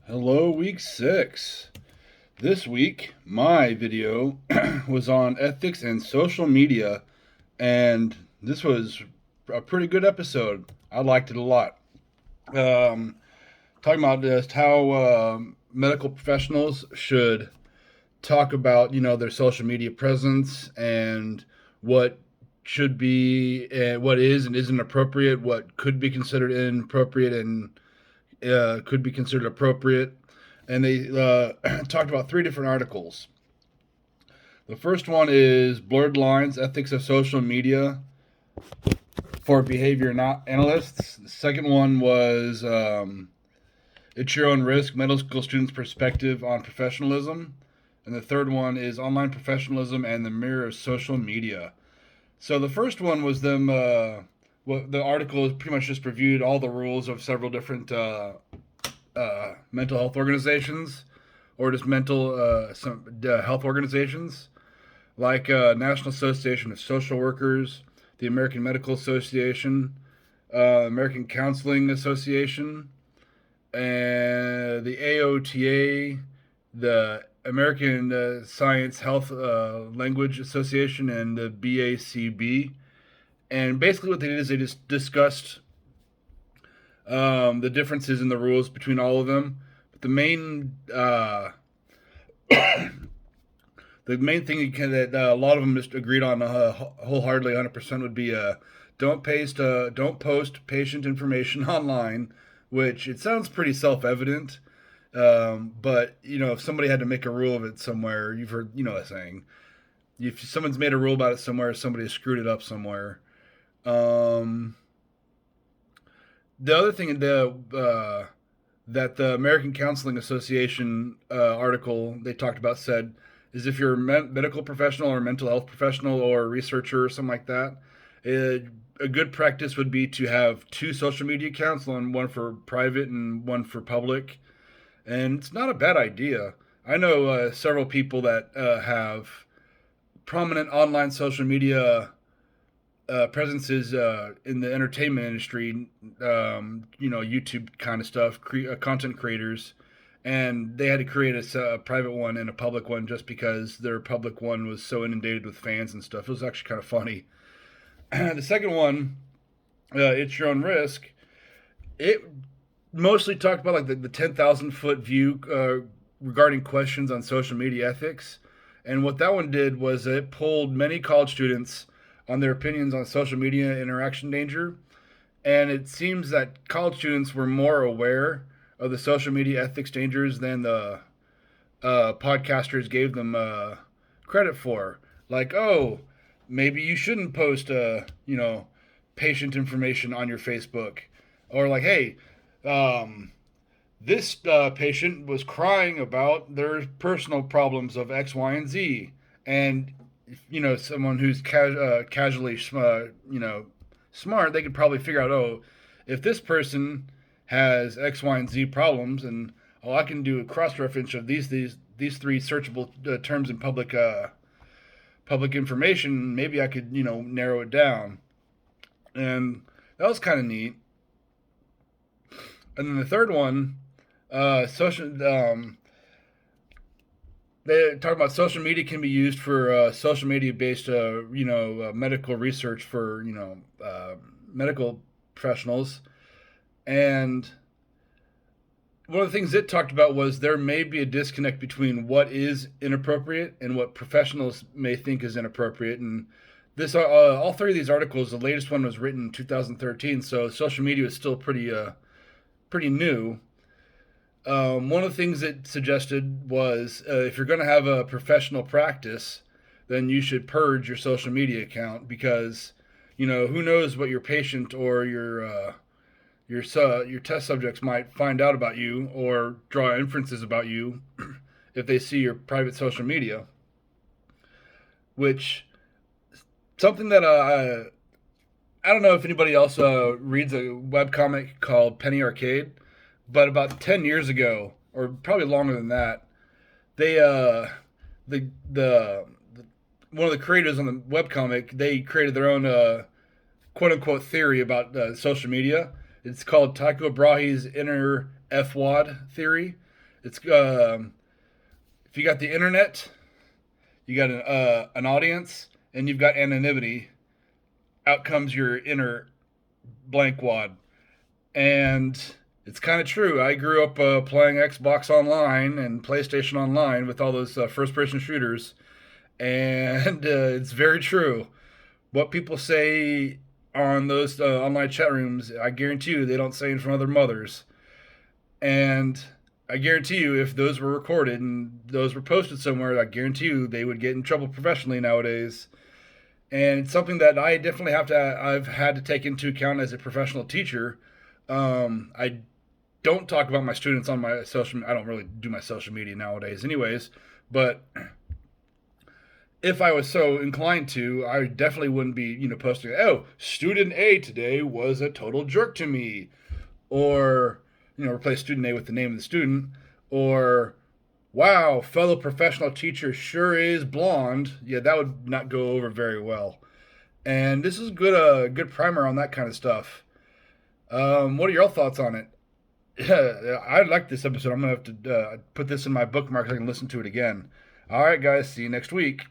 Hello, week 6. This week, my video was on ethics and social media, and this was a pretty good episode. I liked it a lot. Um, Talking about just how medical professionals should talk about, their social media presence and what should be, what is and isn't appropriate, what could be considered inappropriate and could be considered appropriate. And they talked about 3 different articles. The first one is Blurred Lines Ethics of Social Media for Behavior Analysts. The second one was It's Your Own Risk Medical School Students' Perspective on Professionalism. And the third one is Online Professionalism and the Mirror of Social Media. So the first one was them. The article is pretty much just reviewed all the rules of several different mental health organizations, or just health organizations, like National Association of Social Workers, the American Medical Association, American Counseling Association, and the AOTA, the American Science Health Language Association, and the BACB. And basically, what they did is they just discussed the differences in the rules between all of them. But the main thing that a lot of them just agreed on wholeheartedly, 100%, would be don't post patient information online, which it sounds pretty self-evident. But if somebody had to make a rule of it somewhere, you've heard the saying. If someone's made a rule about it somewhere, somebody has screwed it up somewhere. The other thing that the American Counseling Association article they talked about said is if you're a medical professional or mental health professional or a researcher or something like that, a good practice would be to have 2 social media accounts, one for private and one for public. And it's not a bad idea. I know several people that have prominent online social media presences in the entertainment industry, YouTube kind of stuff, content creators, and they had to create a private one and a public one just because their public one was so inundated with fans and stuff. It was actually kind of funny. The second one, It's Your Own Risk, it mostly talked about like the 10,000 foot view regarding questions on social media ethics. And what that one did was it pulled many college students on their opinions on social media interaction danger. And it seems that college students were more aware of the social media ethics dangers than the podcasters gave them credit for. Like, oh, maybe you shouldn't post, patient information on your Facebook. Or like, hey, this patient was crying about their personal problems of X, Y, and Z. And someone who's casually, smart, they could probably figure out, oh, if this person has X, Y, and Z problems, and I can do a cross reference of these 3 searchable terms in public information. Maybe I could narrow it down, and that was kind of neat. And then the third one, social. They talk about social media can be used for social media based, medical research for medical professionals. And one of the things it talked about was there may be a disconnect between what is inappropriate and what professionals may think is inappropriate. And this, all 3 of these articles, the latest one was written in 2013, so social media is still pretty new. One of the things it suggested was if you're going to have a professional practice, then you should purge your social media account because, who knows what your patient or your test subjects might find out about you or draw inferences about you if they see your private social media. Which something that I don't know if anybody else reads a webcomic called Penny Arcade, but about 10 years ago, or probably longer than that, they the one of the creators on the webcomic, they created their own quote unquote theory about social media. It's called Tycho Brahe's inner FWAD theory, It's if you got the internet, you got an audience, and you've got anonymity. Out comes your inner blank wad, and it's kind of true. I grew up playing Xbox Online and PlayStation Online with all those first-person shooters, and it's very true. What people say on those online chat rooms, I guarantee you they don't say in front of their mothers. And I guarantee you, if those were recorded and those were posted somewhere, I guarantee you they would get in trouble professionally nowadays. And it's something that I definitely I've had to take into account as a professional teacher. I don't talk about my students on my social. I don't really do my social media nowadays, anyways. But if I was so inclined to, I definitely wouldn't be, posting, "Oh, student A today was a total jerk to me," or replace student A with the name of the student, or "Wow, fellow professional teacher sure is blonde." Yeah, that would not go over very well. And this is good primer on that kind of stuff. What are your thoughts on it? I like this episode. I'm gonna have to put this in my bookmark so I can listen to it again. All right, guys. See you next week.